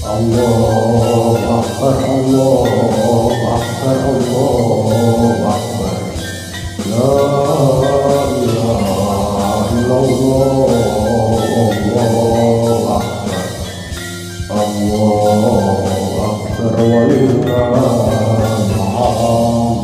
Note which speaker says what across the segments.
Speaker 1: Allahu Akbar, Allahu Akbar, Allahu Akbar. La ilaha illallah, Allahu Akbar, Allahu Akbar, walillahil hamd.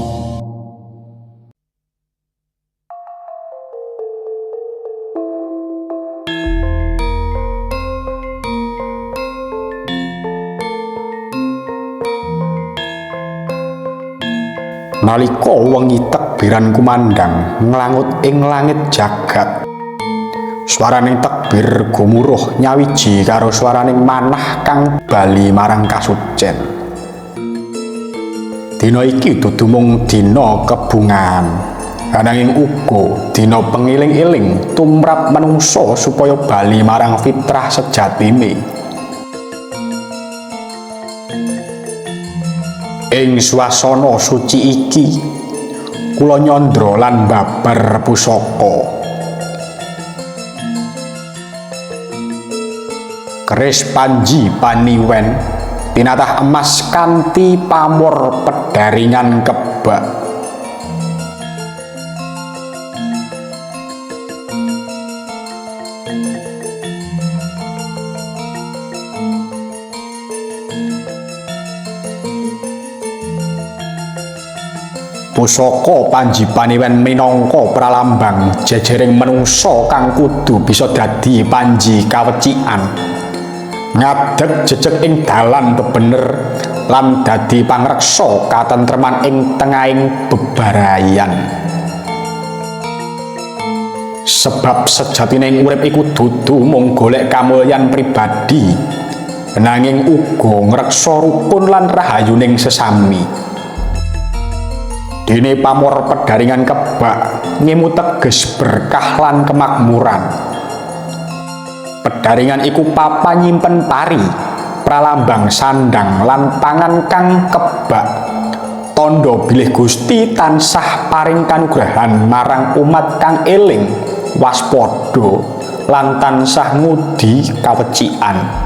Speaker 2: Nalika wengi takbiran kumandang nglangut ing langit jagat, swaraning takbir gumuruh nyawiji karo swaraning manah kang bali marang kasucen. Dina iki dudu mung dina kebungahan, ananging uga dina pengiling-iling tumrap manungsa supaya bali marang fitrah sejatine. Ing swasana suci iki kula nyandra lan mbabar pusaka keris panji paniwen tinatah emas kanthi pamor pedharingan kebak. Pusaka panji paniwen minangka pralambang jejering manungsa kang kudu bisa dadi panji kawecikan, ngadeg jejeg ing dalan bebener lan dadi pangreksa katentreman ing tengahing bebarayan. Sebab sejatine urip iku dudu mung golek kamulyan pribadi, nanging uga ngreksa rukun lan rahayuning sesami. Dene pamor pedharingan kebak ngemu teges berkah lan kemakmuran. Pedharingan iku papan nyimpen pari, pralambang sandang lan pangan kang kebak. Tandha bilih Gusti tansah paring kanugrahan marang umat kang eling, waspada lan tansah ngudi kawecikan.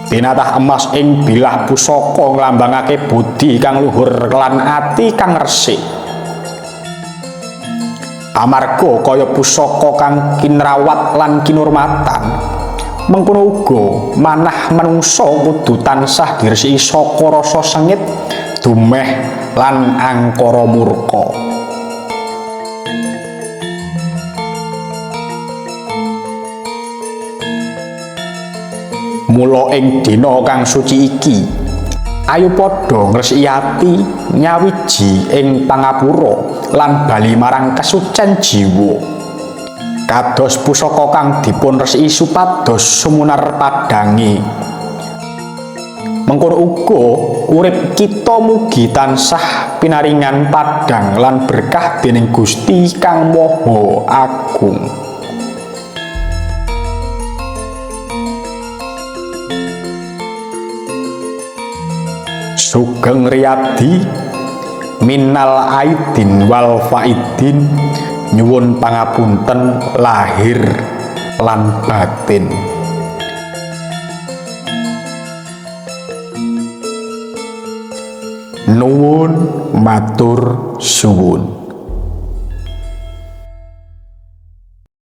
Speaker 2: Tinatah emas ing bilah pusaka nglambangake budi kang luhur lan ati kang resik. Amarga kaya pusaka kang kinrawat lan kinurmatan, mengkono uga manah manungsa kudu tansah diresiki saka rasa sengit, dumeh lan angkara murka. Mula ing dina kang suci iki, ayo padha ngresiki ati nyawiji ing pangapura lan bali marang kasucen jiwa. Kados pusaka kang dipun resiki supados sumunar padange. Mengkono uga urip kita mugi tansah pinaringan padang lan berkah dening Gusti Kang Maha Agung. Sugeng Riyadi minal aidin wal faidin, nyuwun pangapunten lahir lan batin. Nuwun matur suwun.